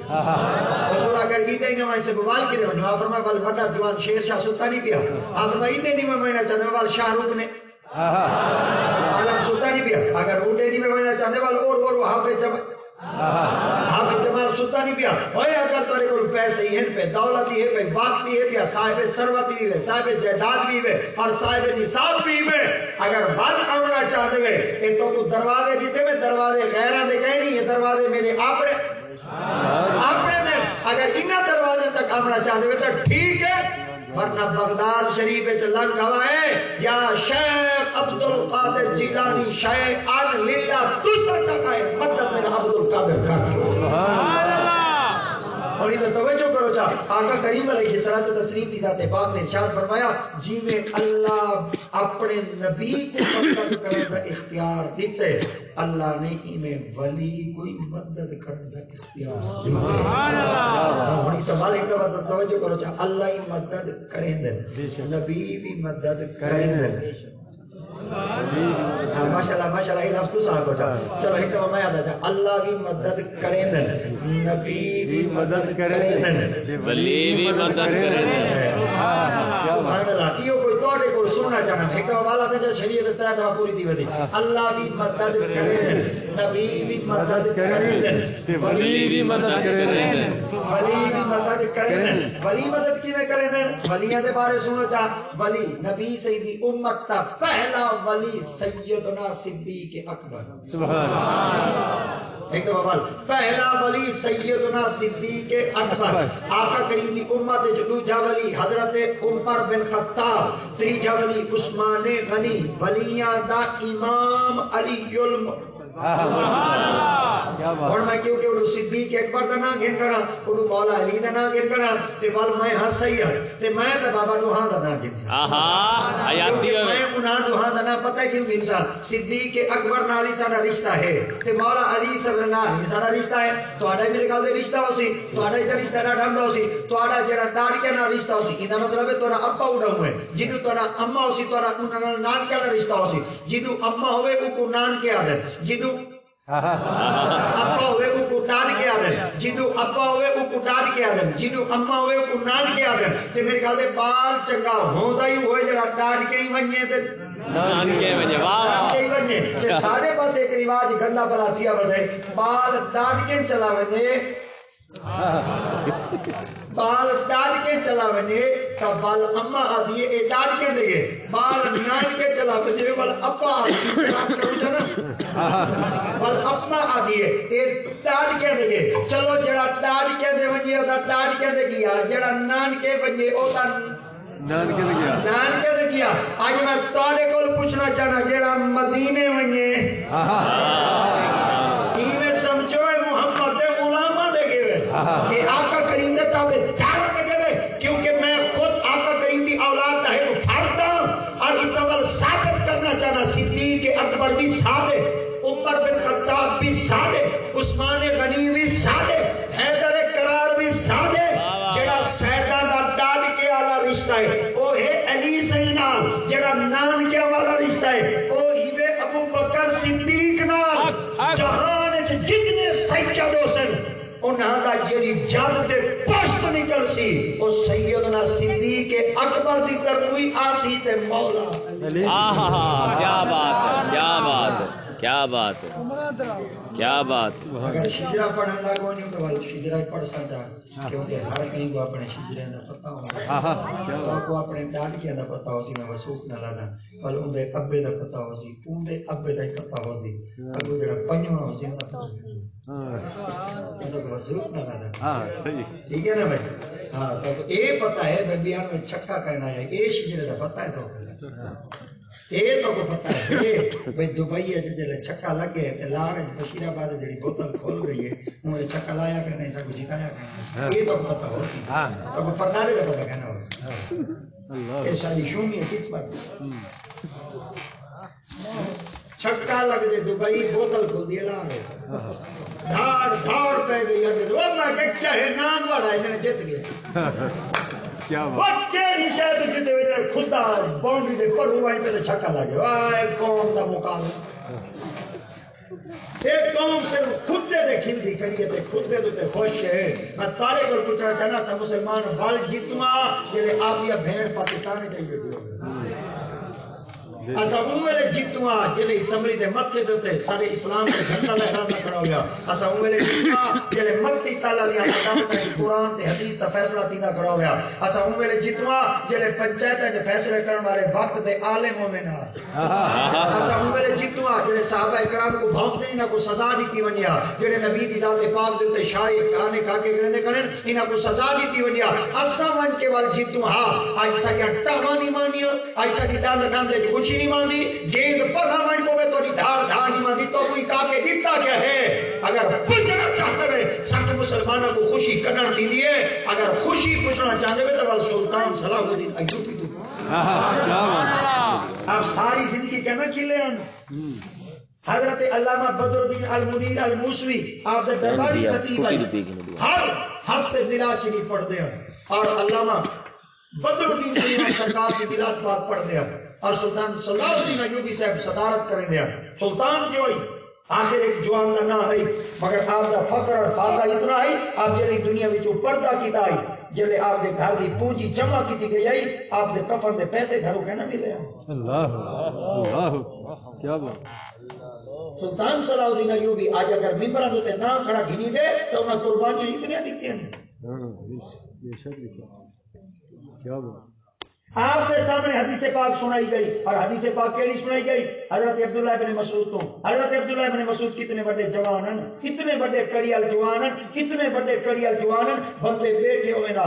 B: حضور اگر ایٹے ہی نہ مائیں سکو بال کے لئے آپ فرمایا بل وڈا جوان شیر شاہ ستا نہیں پیا آپ فرمایا ایٹے نہیں میں مائنا چاہتے بل شاہ رخ نے عالم ستا نہیں پیا اگر اٹھے نہیں میں مائنا چاہتے بل اور وہاں پہ جمال ستا نہیں پیا ہوئے اگر تارے کو پیسے ہی ہیں پہ دولتی ہے پہ باقتی ہے پیا صاحب ثروت بھی ہے صاحب جائیداد بھی ہے اور صاحب نصاب بھی ہے اگر بل آنا چاہتے ہوئے کہ تو دروازے دیتے میں دروازے غیرہ دے گئے نہیں یہ دروازے میرے اپنے میں اگر انہا دروازے تک آنا چاہتے ہوئے تو ٹھیک ہے ورنہ بغداد شریف لنگ ہوائے یا شیخ عبدالقادر جیلانی شیخ آن لیلہ دوسرا چکائے مدد میں عبدالقادر کر اور یہ توجہ کرو چاہ آقا کریم علیہ الصلوۃ والتسلیم کی ذات پاک نے ارشاد فرمایا جی میں اللہ اپنے نبی کو مدد کرنے کا اختیار دیتے اللہ نے ہی میں ولی کوئی مدد کرنے کا اختیار دیتے توجہ کرو چاہ اللہ ہی مدد کریں دے نبی بھی مدد کریں دے ماشاءاللہ یہ لفظ تو صاحب ہو جا چلو ایک دفعہ میں یاد آ جا اللہ بھی مدد کریں دن نبی بھی مدد کریں دن
C: ولی بھی مدد کریں دن
B: سبحان اللہ یہ کوئی توڑے کو سننا چاہنا ایک دفعہ والا تھا جو شریعت طرح دفعہ پوری تھی ودی اللہ بھی مدد کریں دن نبی بھی مدد کریں دن
C: ولی بھی مدد کریں دن
B: ولی بھی مدد کریں دن ولی مدد کی میں کریں دن ولیاں دے بارے سنو چاہ ولی نبی سیدی امت تا پہلا ولی سیدنا صدیق اکبر سبحان اللہ ایک دفعہ پہلا ولی سیدنا صدیق اکبر آقا کریم دی امت دوجا ولی حضرت عمر بن خطاب تیجا ولی عثمان غنی ولیاں دا امام علی اور میں کیونکہ انہوں صدیق اکبر دا نام گھن کرنا انہوں مولا علی دا نام گھن کرنا تے وال میں ہاں سید تے میں تے بابا نوحان دا نام گھن کرنا
C: آیاتی ہوئے
B: میں انہاں نوحان دا نام پتہ ہے کیوں گھن سا صدیق اکبر نالی ساڑا رشتہ ہے تے مولا علی صلی اللہ علیہ ساڑا رشتہ ہے تو آڑا میرے کال دے رشتہ ہو سی تو آڑا ادھر رشتہ نہ ڈھمڈا ہو سی تو آڑا جیرا ڈاڑکیا نہ رشتہ ہو سی ادھا مطلب ہے تو آڑا ابا اڑا ہوئے جنہوں تو آڑا اممہ ہو سی تو آڑا انہاں نان کیا رشتہ ہو سی جنہوں اممہ ہوئے کو نان کیا دے جنہوں ابا ہوئے کو ڈان کے آدم جنہوں ابا ہوئے کو ڈان کے آدم جنہوں اممہ ہوئے کو نان کے آدم تے میرے خیال دے بال چنگا ہوندہ ہی ہوئے جڑا ڈان کے ہی ونجے تے
C: نان کے ونجے واہ
B: تے سارے پاس ایک رواج گندہ بلا تھیا بدھے بال ڈان کے چلا ونجے بال ڈان کے چلا ونجے تا بال اممہ آدھیے اے ڈان کے دے بال نان کے چلا ونجے بال ابا آدھیے کلاس کرو جانا بل اپنا آدھیے ایک ڈاڑ کے دے گے چلو جڑا ڈاڑ کے دے ونجے اوہ ڈاڑ کے دے گیا جڑا نان کے ونجے اوہ نان کے دے گیا آج میں توڑے کو پوچھنا چاہنا جڑا مدینے ونجے میں سمجھو محمد دے غلامہ دے گئے کہ آقا کریم نے تابے دار دے گئے کیونکہ میں خود آقا کریم دی اولاد ہے تو پھارتا ہوں اور اتنا ثابت کرنا چاہنا صدیق اکبر بھی ثابت عمر بن خطاب بھی صادق عثمان غنی بھی صادق حیدر کرار بھی صادق جڑا سیدہ دا ڈاڑ کے والا رشتہ ہے وہ ہے علی سینال جڑا نان کے والا رشتہ ہے وہ ہی ابو بکر صدیق نال جہان جتنے سیدوں سے انہاں دا جڑی جد تے پشت نکل سی وہ سیدنا صدیق اکبر دی ترکوئی آسی تے مولا
C: کیا بات ہے کیا بات ہے کیا بات ہے کیا بات
B: اگر شجرہ پڑھن لگو نہیں تو وہ شجرہ پڑھ سکتا کیونکہ ہر کہیں کو اپنے شجرے دا پتہ ہوگا تو کو اپنے ڈاڑ کے دا پتہ ہو سی میں وسوق نہ لانا بل ان دے ابے دا پتہ ہو سی ان دے ابے دا پتہ ہو سی اگو جڑا پنجواں ہو سی دا پتہ تو وسوق نہ لانا ٹھیک ہے نا بھائی ہاں تو اے پتہ ہے میں بیان میں چھکا کہنا ہے اے شجرے دا پتہ ہے تو یہ تو کو پتہ ہے بھئی دبئی ہے جلے چھکا لگے تے لاڑ بشیر آباد جڑی بوتل کھول گئی ہے انہیں چھکا لایا کرنے سا کو جتایا کرنے یہ تو کو پتہ ہوتی تو کو پردارے کا پتہ کہنا ہوگا یہ شاہی شومی ہے کس پر چھکا لگ دے دبئی بوتل کھول دیا لاڑ دھاڑ پہ گئی ورنہ کہ کیا ہے نام بڑا ہے میں جت گیا
D: کیا
B: بات کیڑی شاید جتے ہوئے خدا باؤنڈری دے پر ہوا پہ چھکا لگے وائے قوم دا مقابلہ ایک قوم سے خود دے کھل دی کریے تے خود دے خوش ہے میں تارے کو پوچھنا چاہنا سا مسلمان بال جتما جلے آپ یا بھیڑ پاکستان چاہیے اسا عمر جتوا جلے اسمبلی دے متے دے سارے اسلام دے جھنڈا لہرانا کھڑا ہو گیا اسا عمر جتوا جلے متی تعالی دی عدالت تے قرآن تے حدیث دا فیصلہ تیندا کھڑا ہو گیا اسا عمر جتوا جلے پنچایت دے فیصلے کرن والے وقت دے عالم مومن اسا عمر جتوا جلے صحابہ کرام کو بھونکتے نہ کو سزا دیتی ونیا جڑے نبی دی ذات پاک دے تے شاہی کھانے کھا کے گرندے کرن انہاں کو سزا دیتی ونیا اسا من کے وال جتوا اج ساڈا ٹاوانی مانیا اج ساڈی ڈانڈ ڈانڈ خوشی نہیں ماندی جیند پڑھا مائن کو میں توڑی دھار دھار نہیں ماندی تو کوئی کاکے دیتا کیا ہے اگر پوچھنا چاہتے ہیں سب مسلمانوں کو خوشی کرنا دیجیے اگر خوشی پوچھنا چاہتے ہیں تو سلطان صلاح الدین ایوبی کو آپ ساری زندگی کہنا کھلے ہیں حضرت علامہ بدر الدین المنیر الموسوی آپ نے درباری خطیب ہے ہر ہفتے میلاد شریف پڑھتے ہیں اور علامہ بدر الدین سرکار کی میلاد پاک پڑھتے ہیں اور سلطان صلاح الدین ایوبی صاحب صدارت کریں گے سلطان جو ہوئی آخر ایک جوان کا نہ ہے مگر آپ کا فقر اور فاقہ اتنا ہے آپ جلی دنیا میں جو پردہ کیتا ہے جلے آپ کے گھر دی پونجی جمع کی گئی ہے آپ کے کفن دے پیسے گھروں کے نہ ملے
D: اللہ اللہ کیا بات
B: سلطان صلاح الدین ایوبی آج اگر ممبران ہوتے نہ کھڑا گھنی دے تو انہیں قربانیاں اتنی دیتی ہیں
D: کیا بات
B: آپ کے سامنے حدیث پاک سنائی گئی اور حدیث پاک کیڑی سنائی گئی حضرت عبداللہ ابن مسعود تو حضرت عبداللہ ابن مسعود کتنے بڑے جوانن کتنے بڑے کڑیال جوانن کتنے بڑے کڑیال جوانن بندے بیٹھے ہوئے نا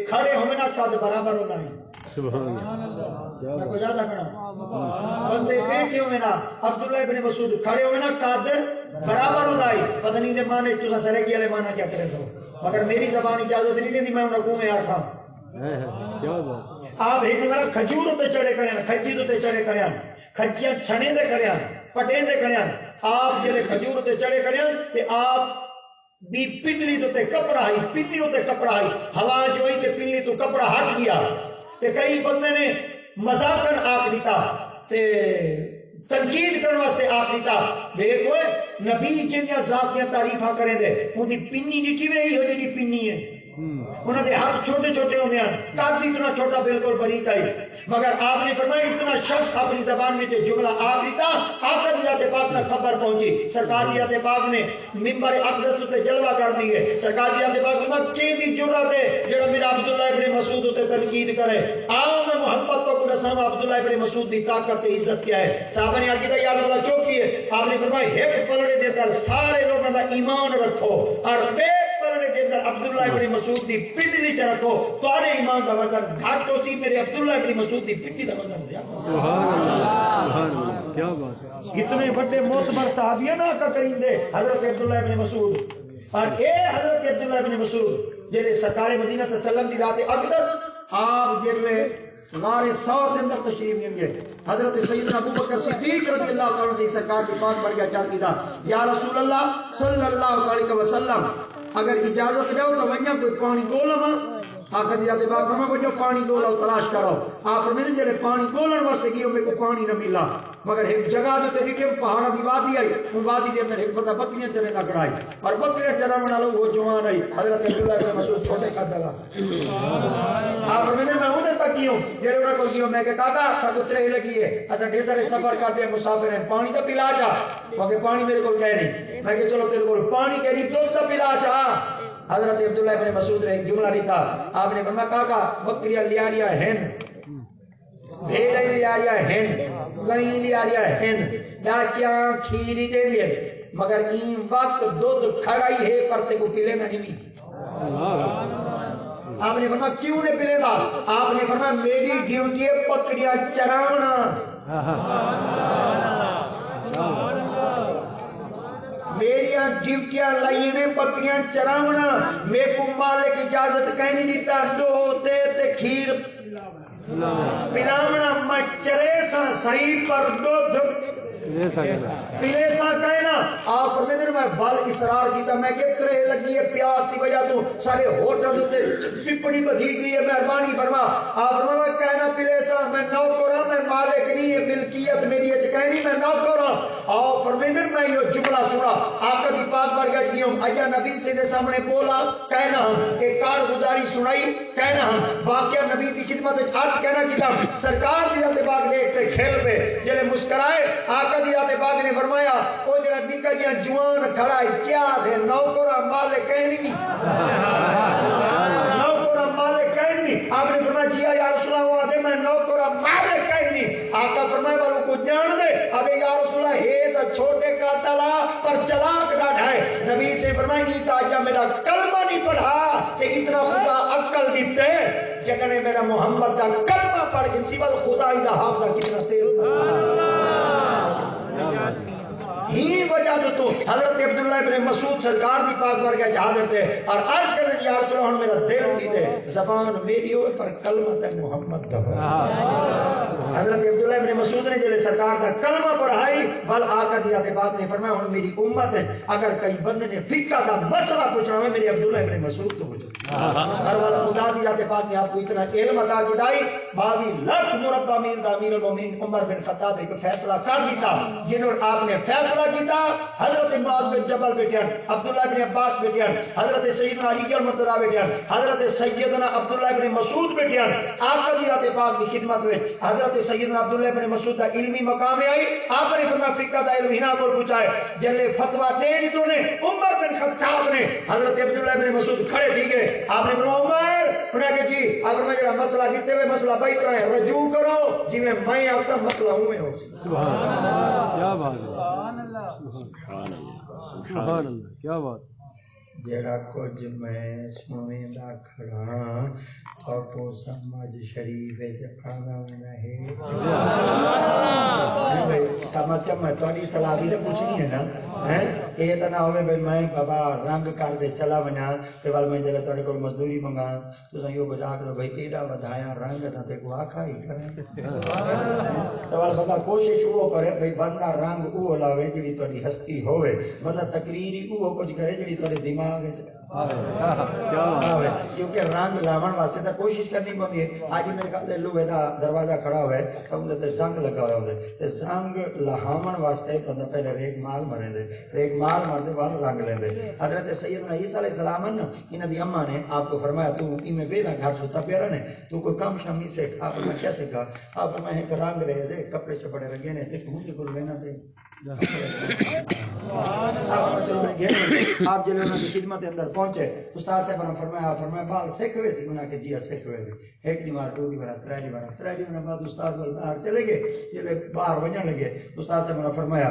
B: کھڑے ہوئے نا قد برابر ہونا ہے
D: سبحان اللہ
B: میں کو یاد رکھنا بندے بیٹھے ہوئے نا عبداللہ ابن مسعود کھڑے ہوئے نا قد برابر ہونا ہے پتہ نہیں دے مانے تو سرے کی والے مانا کیا کرے تو مگر میری زبان اجازت نہیں دیتی میں انہوں میں آکھا
D: کیا بات
B: آپ ایک بار کھجوروں تے چڑھے کھڑے ہیں کھجوروں تے چڑھے کھڑے ہیں کھجیاں چھنے دے کھڑے ہیں پٹے دے کھڑے ہیں آپ جلے کھجوروں تے چڑھے کھڑے ہیں تے آپ دی پنڈلی تو تے کپڑا آئی پنڈلیوں تے کپڑا آئی ہوا جو ہوئی تے پنڈلی تو کپڑا ہٹ گیا تے کئی بندے نے مذاکر آپ دیتا تے تنقید کرنے واسطے آپ دیتا دیکھو نبی جنیاں ذاتیاں تعریفہ کریں دے ان دی پنی نٹھی میں ہی ہو جی پنی ہے انہوں نے ہاتھ چھوٹے چھوٹے ہونے ہیں کاغذ اتنا چھوٹا بالکل باریک ہے مگر آپ نے فرمایا اتنا شخص اپنی زبان میں جو جملہ آپ لیتا آقا دی ذات پاک تک خبر پہنچی سرکار دی ذات پاک نے ممبر اقدس سے جلوہ کر دیے سرکار دی ذات پاک مکے دی جرأت ہے جڑا میرا عبداللہ ابن مسعود تے تنقید کرے آؤ میں محبت کو رسام عبداللہ ابن مسعود دی طاقت تے عزت کیا ہے صحابہ نے عقیدہ یا اللہ چوکی ہے آپ نے فرمایا ایک پلڑے دے کر سارے لوگوں کا ایمان رکھو اور عبداللہ ابن مسعود دی پنڈی نیچے رکھو تارے ایمان دا وزن گھٹ ہو سی میرے عبداللہ ابن مسعود دی پنڈی دا وزن زیادہ
D: سبحان اللہ کیا بات
B: اتنے بڑے معتبر صحابیوں نہ کا کریم دے حضرت عبداللہ ابن مسعود اور اے حضرت عبداللہ ابن مسعود جلے سرکار مدینہ صلی اللہ علیہ وسلم دی ذات اقدس آپ جلے غار ثور دے اندر تشریف لیں گے حضرت سیدنا ابوبکر صدیق رضی اللہ تعالیٰ عنہ سرکار کی پاک بھر گیا چار کی دا یا رسول اللہ صلی اللہ علیہ وسلم اگر اجازت لو تو وہاں کوئی پانی گولما آقا دی ذات پاک فرمایا جو پانی گولا تلاش کرو آپ فرمایا جڑے پانی گولن واسطے گئے میں کو پانی نہ ملا مگر ایک جگہ جو تے ریٹم پہاڑ دی وادی آئی وہ وادی دے اندر ایک بندہ بکریاں چرے دا کڑائی اور بکریاں چراون والا وہ جوان آئی حضرت عبداللہ بن مسعود چھوٹے قد دا آپ فرمایا میں اودے تک ہوں جڑے انہاں کو کیوں میں کہ کاکا سب اترے لگی ہے اسا ڈھیر سارے سفر کرتے ہیں مسافر ہیں پانی تے پلا جا مگر پانی میرے کول ہے نہیں میں کہ چلو تیرے کول پانی کہی دودھ تے پلا جا حضرت عبداللہ بن مسعود نے ایک جملہ لکھا آپ نے فرمایا کاکا بکریاں لیا رہیا ہیں بھیڑیں لیا رہیا ہیں گائیں لیا رہیا ہیں ڈاچیاں کھیری دے لیے مگر این وقت دودھ کھڑائی ہے پر تے کو پلے نہ نہیں آپ نے فرمایا کیوں نہیں پلے گا؟ آپ نے فرمایا میری ڈیوٹی ہے بکریاں چرانا، میریاں ڈیوٹیاں لائی نے بکریاں چراونا، میرے کو مالک اجازت کہیں نہیں دیتا دو تے کھیر پلاونا، میں چرے سا صحیح پر دودھ پلے سا کہنا آپ فرمیندے میں بل اصرار کیتا میں کہ کرے لگی ہے پیاس کی وجہ تو سارے ہوٹل تے پپڑی بدھی گئی ہے مہربانی فرما آپ فرما کہنا پلے سا میں نوکر ہوں، میں مالک نہیں ہے، ملکیت میری ہے کہنی میں نوکر ہوں۔ آپ فرمیندے میں یہ جملہ سنا آقا دی پاک برگت کی ہوں اجا نبی سے دے سامنے بولا کہنا ہم ایک کارگزاری سنائی کہنا ہم واقعہ نبی دی خدمت عرض کہنا کیتا سرکار دی ذات پاک دیکھتے کھیل پہ جلے مسکرائے آقا دی ذات پاک نے فرمایا او جڑا نکا جیاں جوان کھڑا ہے کیا ہے نوکرا مالک کہنی نوکرا مالک کہنی آپ نے فرمایا جی یا رسول اللہ آدھے میں نوکرا مالک کہنی آقا فرمایا والوں کو جان دے آدھے یا رسول اللہ ہے تو چھوٹے کا تلا پر چلاک ڈاٹھا ہے نبی سے فرمایا نیتا آجا میرا کلمہ نہیں پڑھا کہ اتنا خدا عقل دیتے جگنے میرا محمد کا کلمہ پڑھ کے سیول خدا ہی دا حافظہ کتنا تیل ہی وجہ تو حضرت عبداللہ ابن مسعود سرکار کی پاک بار کے جہاں دیتے اور عرض کرنے یا رسول اللہ میرا دل دیتے زبان میری ہوئے پر کلمہ محمد دہو حضرت عبداللہ ابن مسعود نے جلے سرکار کا کلمہ پڑھائی بل آقا دیات باپ نے فرمایا ہوں میری امت ہے اگر کئی بندے نے فقہ کا مسئلہ پوچھنا ہے میرے عبداللہ ابن مسعود تو پوچھو ہر والا خدا دیات باپ نے آپ کو اتنا علم عطا کی دائی 22 لاکھ مربع میل دا امیر المومنین عمر بن خطاب ایک فیصلہ کر دیتا جنہوں آپ نے فیصلہ کیتا حضرت معاذ بن جبل بیٹیاں عبداللہ بن عباس بیٹیاں حضرت سیدنا علی اور مرتضی بیٹیاں حضرت سیدنا عبداللہ بن مسعود بیٹیاں آقا دی ذات پاک کی خدمت میں حضرت سیدنا عبداللہ بن مسعود کا علمی مقام میں آئی آپ نے فرمایا فقہ دا علم ہنا کو پوچھا ہے جلے فتویٰ دے دیتوں نے عمر بن خطاب نے حضرت عبداللہ بن مسعود کھڑے دی گئے آپ نے فرمایا عمر انہیں کہ جی آپ نے جڑا مسئلہ دیتے ہوئے مسئلہ بیت رہے ہیں رجوع کرو جی میں اکثر مسئلہ ہوں میں ہوں
D: کیا بات ہے سبحان اللہ کیا بات
B: جڑا کچھ میں سنویندا کھڑا تو کو سمجھ شریف آنا نہیں کم از کم میں تھوڑی صلاح بھی تو پوچھنی ہے نا یہ تو نہ ہوئے بھائی میں بابا رنگ کر دے چلا ونا کہ وال میں جلے تھوڑے کو مزدوری منگا تو یہ بجا کر بھائی ایڈا ودایا رنگ تھا تے کو آکھا ہی کریں تو وال خدا کوشش وہ کرے بھائی بندہ رنگ وہ لاوے جڑی تھوڑی ہستی ہوئے بندہ تقریری وہ کچھ کرے جڑی تھوڑے دماغ کیونکہ رنگ لاون واسطے تو کوشش کرنی پڑتی ہے آج میرے خیال لوہے دا دروازہ کھڑا ہوا ہے تو اندر زنگ لگا ہوا ہوتا ہے زنگ لہاون واسطے بندہ پہلے ریگ مال مرے دے ریگ مال مرتے بعد رنگ لیں دے حضرت سیدنا عیسیٰ علیہ السلام نے انہاں دی اماں نے آپ کو فرمایا تو میں ویلا گھر سوتا پیا رہنے تو کوئی کام شام نہیں سیکھ آپ نے کیا سیکھا آپ نے ایک رنگ رہے تھے کپڑے چپڑے رنگے نے تے ہوں کو لینا تھے آپ جلے انہوں کی خدمت اندر پہنچے استاد صاحب نے فرمایا بال سیکھ ہوئے تھی انہوں نے جی سیکھ ہوئے تھے ایک دیوار دو دیوار ترے دیوار بعد استاد باہر چلے گئے جلے باہر وجن لگے استاد صاحب نے فرمایا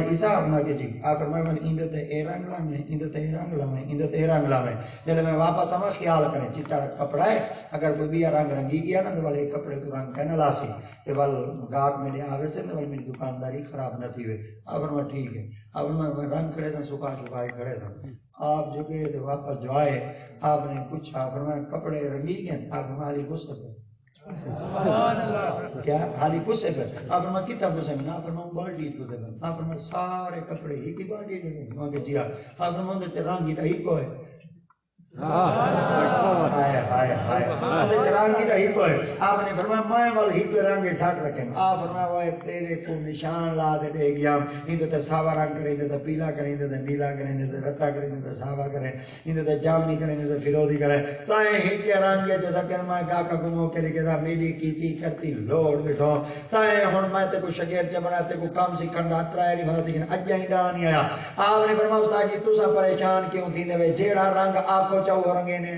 B: عیسیٰ اپنا کہ جی آپ فرمایا میں ایندے تے اے رنگ لاویں ایندے تے اے رنگ لاویں ایندے تے اے رنگ لاویں جلے میں واپس آواں خیال کریں چٹا کپڑا ہے اگر کوئی بھی رنگ رنگی گیا نا تو والے کپڑے تو رنگ کہنا لاسی تے ول گاہک میرے آوے سے تے ول میری دکانداری خراب نہ تھی ہوئے آپ فرمایا ٹھیک ہے اب میں رنگ کھڑے تھا سکھا کھڑے تھا آپ جو کہ واپس جو آئے آپ نے پوچھا فرمایا کپڑے رنگی گئے آپ فرمایا حالی غصے پہ کیا حالی غصے پہ آپ فرمایا کتنا غصے میں آپ فرمایا بالٹی غصے پہ آپ فرمایا سارے کپڑے ہی کی بالٹی لے گئے جی ہاں آپ فرمایا رنگ ہی ہی کو ہے آپ نے فرمایا میں وال ہی کوئی رنگ سٹ رکھیں آپ فرمایا وہ تیرے کو نشان لا دے دے گیا ان تے ساوا رنگ کریں تے پیلا کریں تے نیلا کریں تے رتا کریں تے ساوا کریں ان تے جامنی کریں تے فیروزی کریں تائیں ہک رنگ جیسا کہ میں گاہک کو مو کے کہ میری کیتی کرتی لوڑ بٹھو تائیں ہن میں تے کو شگیر چ بنا تے کو کام سیکھن دا ترائے نہیں بنا لیکن اج ہی ڈا نہیں آیا آپ نے فرمایا استاد جی تساں پریشان کیوں تھی دے جیڑا رنگ آپ کو چاہو رنگے نے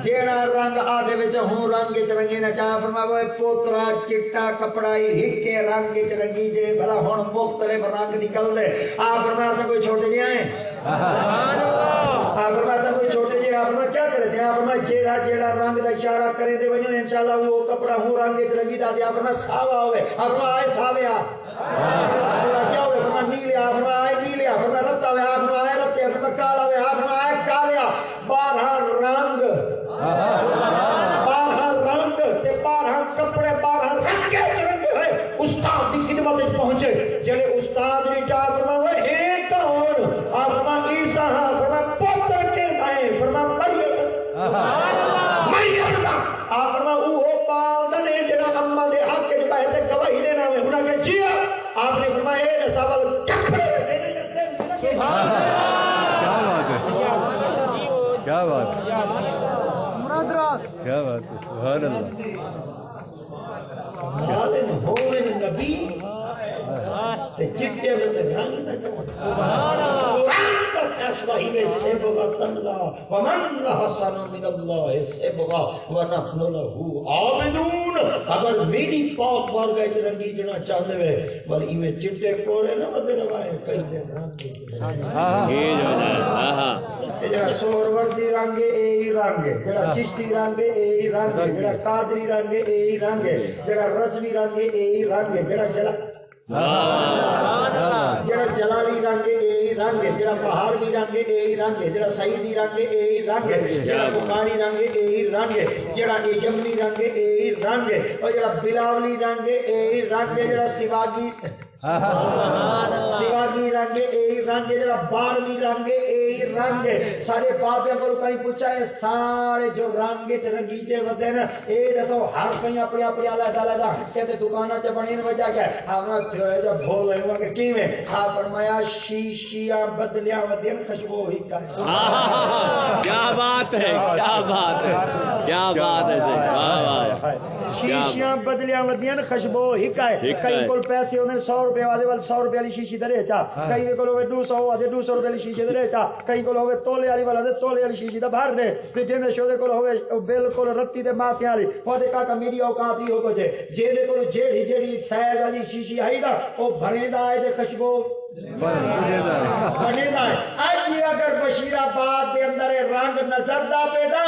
B: جیڑا رنگ آدھے وچ ہوں رنگ وچ رنگی نہ چاہ فرمایا پوترا چٹا کپڑا ہی ہکے رنگ وچ رنگی جے بھلا ہن مختلف رنگ نکل دے آپ فرمایا سا کوئی چھوٹے نہیں آئے آپ فرمایا کوئی چھوٹے جی آپ فرمایا کیا کرے تھے آپ فرمایا جیڑا جیڑا رنگ دا اشارہ کرے دے ونجو انشاءاللہ وہ کپڑا ہوں رنگ وچ رنگی دا آپ فرمایا ساوا ہوے آپ فرمایا آئے ساوے آ کیا ہوے فرمایا نیلے آپ فرمایا آئے نیلے آپ فرمایا رتا ہوے آپ فرمایا آئے رتے آپ فرمایا کالا ہوے آپ فرمایا آئے کالیا 12 رنگ 12 رنگ تے 12 کپڑے 12 رنگ رنگے ہوئے استاد دی خدمت وچ پہنچے جڑے استاد نے کیا فرمایا اے کون آپ فرمایا عیسیٰ فرمایا پتر کے دائیں فرمایا مریم دا آپ فرمایا وہ پال دے جڑا اما دے حق وچ بیٹھے گواہی دینا ہے انہاں کہ جی آپ نے فرمایا اے سوال کپڑے
D: سبحان اللہ کیا بات ہے مراد راس کیا بات ہے سبحان اللہ
B: ہوئے نبی تے چٹے تے رنگ نہ سبحان اللہ قرآن کا فیصلہ ہی میں سبغت اللہ ومن حسن من اللہ سبغا ونحن له عابدون اگر میری پاک بارگاہ وچ رنگی جنا چاہندے وے بل ایویں چٹے کوڑے نہ ودے روائے کئی دے رنگ
C: یہ جو ہے ہاں
B: جڑا سور وردی رنگ اے رنگ جڑا چشتی رنگ اے رنگ جڑا قادری رنگ اے رنگ جڑا رضوی رنگ اے رنگ جڑا جڑا جلالی رنگ اے رنگ جڑا بہاروی رنگ اے رنگ جڑا سعیدی رنگ اے رنگ جڑا بخاری رنگ اے رنگ جڑا یمنی رنگ اے رنگ اور جڑا بلاولی رنگ اے رنگ جڑا سواگی سواگی رنگ اے رنگ جڑا باروی رنگ اے رنگ سارے بابیاں کو کہیں پوچھا ہے سارے جو رنگ رنگیچے ودے نا اے دسو ہر کہیں اپنی اپنی علیحدہ علیحدہ کہتے دکانہ چ بنین وجہ کیا ہے آپ جو بھول رہے ہوا کہ کیویں آپ فرمایا شیشیاں بدلیاں ودین خوشبو ہی کا
C: کیا بات ہے کیا بات ہے کیا بات ہے واہ واہ
B: شیشیاں بدلیاں ودین خوشبو ہی کا ہے کئی کول پیسے ہوندے 100 روپے والے 100 روپے والی شیشی درے چا کئی کول ہوے 200 والے 200 روپے والی شیشی درے چا کئی کول ہوے تولے والی والا دے تولے والی شیشی دا بھر دے تے جے شودے کول ہوے بالکل رتی دے ماسے والی اودے کا میری اوقات ہی ہو کو جے دے کول جیڑی جیڑی سائز والی شیشی آئی دا او بھریندا ہے تے خوشبو بھریندا ہے اج اگر بشیر آباد دے اندر رنگ نظر دا پیدا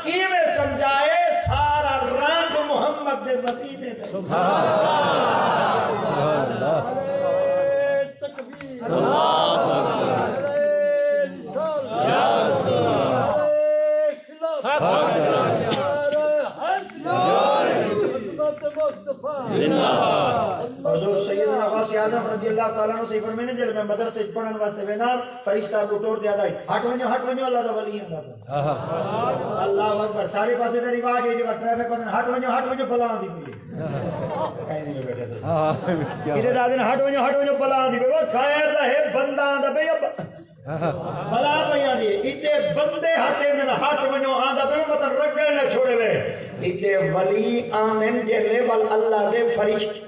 B: کیویں سمجھائے سارا رنگ محمد دے مدینے دے سبحان اللہ تکبیر اللہ اکبر یا رسول حضور سیدنا غوث اعظم رضی اللہ تعالیٰ عنہ سے فرمانے جب میں مدرسے پڑھن واسطے وینا فرشتہ کو ٹور دیا دائی ہٹ ونجو اللہ دا ولی ہے اللہ اکبر سارے پاسے تے رواج ہے جو ٹریفک بندن ہٹ ونجو فلاں دی کوئی کہیں نہیں بیٹھے تو کدے دادن ہٹ ونجو فلاں دی وہ خیر دا ہے بندہ دا بے بلا پیا دی ایتے بندے ہٹے نہ ہٹ ونجو آندا پے مطلب رگڑ نہ چھوڑے وے ایتے ولی آمن جے لیول اللہ دے فرشتے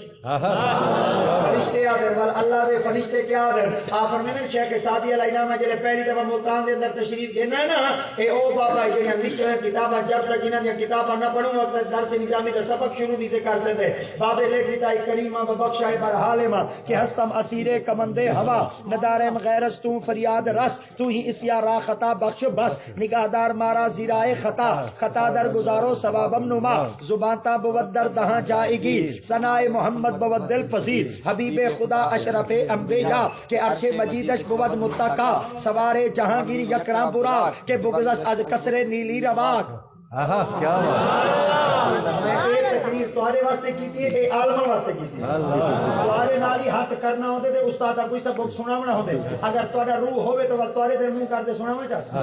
B: آدھر بل اللہ دے فرشتے کیا آدھر آپ فرمائیں شیخ سعدی علیہ نامہ جلے پہلی دفعہ ملتان دے اندر تشریف دینا ہے نا اے او بابا جنہاں لکھو ہے کتابہ جب تک جنہاں دیا کتابہ نہ پڑھوں وقت درس نظامی تا سبق شروع نہیں سے کر سکتے بابے لکھ لیتا ہے کریمہ ببخشہ برحالمہ کہ ہستم اسیرے کمندے ہوا ندارم غیرس تو فریاد رس تو ہی اسیا را خطا بخش بس نگاہدار مارا زیرائے خطا در گزارو ثوابم نما زبان تا بود در دہاں جائے گی ثنائے محمد بود دل پذیر حبیب خدا اشرف انبیاء کے عرش مجیدش بود متقا سوار جہانگیر یکرام برا کے بغض از کسر نیلی رواق
D: کیا
B: میں ایک تقریر تمہارے واسطے کی تھی ایک عالم واسطے کی تھی تمہارے نالی ہاتھ کرنا ہوتے تھے استاد کا کوئی سبق سناونا ہوتے اگر تمہارا روح ہوئے تو تمہارے دے منہ کر دے سناونا چاہتا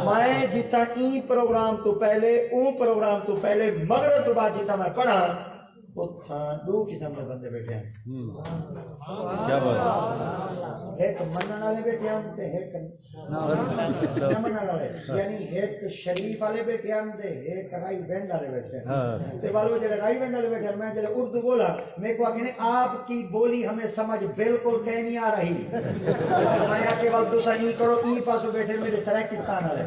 B: میں جیتا این پروگرام تو پہلے مغرب تو بعد جیتا میں پڑھا دو قسم کے بندے بیٹھے ہیں
D: کیا بات
B: ایک منن والے بیٹھے ہیں تے ایک نہ منن والے یعنی ایک شریف والے بیٹھے ہیں تے ایک رائی وینڈ والے بیٹھے ہیں تے والو جو رائی وینڈ والے بیٹھے ہیں میں جب اردو بولا میں کو کہنے آپ کی بولی ہمیں سمجھ بالکل کہیں نہیں آ رہی میں کے وقت دوسرا ای کرو ای پاسو بیٹھے میرے سرائکستان والے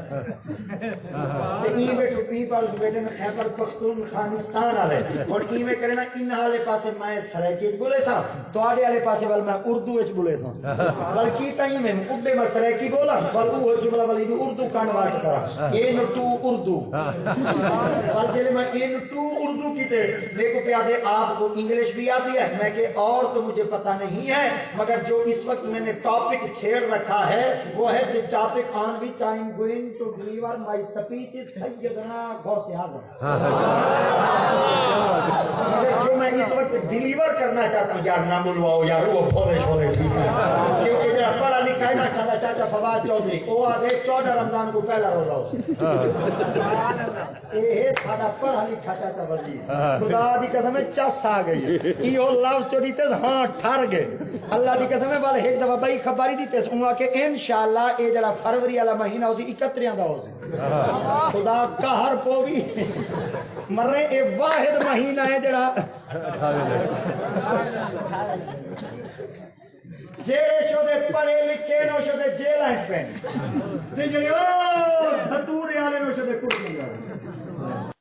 B: ای بیٹھو ای پاسو بیٹھے خیبر پختونخوانستان والے اور ای میں کرنے نا ان والے پاسے میں سرائکی بولے سا تو آڑے والے پاسے وال میں اردو وچ بولے تھا بل کی تائیں میں اڈے میں سرائکی بولا بل وہ جملہ والی نو اردو کنورٹ کرا این ٹو اردو بل جے میں این ٹو اردو کی تے میرے کو پیا دے آپ کو انگلش بھی آتی ہے میں کہ اور تو مجھے پتہ نہیں ہے مگر جو اس وقت میں نے ٹاپک چھیڑ رکھا ہے وہ ہے the topic on which I am going to deliver my speech is سیدنا غوث اعظم مگر جو میں اس وقت ڈیلیور کرنا چاہتا ہوں یار نہ بلواؤ یار وہ بھولے شولے ٹھیک ہے کیونکہ جو پڑھا لکھا ہے نا کھانا چاہتا فواد چودھری وہ آدھے 14 رمضان کو پہلا روزہ ہو یہ سارا پڑھا لکھا چاہتا وزیر خدا دی قسم ہے چس آ گئی یہ لفظ چوڑی تے ہاں ٹھر گئے اللہ دی قسم ہے والے ایک دفعہ بھائی خبری دیتے انہاں کہ انشاءاللہ اے جڑا فروری والا مہینہ اسی 31 دا ہو سی خدا قہر پو بھی مرے اے واحد مہینہ ہے جڑا جیڑے شودے پڑھے لکھے نو شودے جیلیں پہ تے جڑے او دھتورے والے نو شودے کٹ نہیں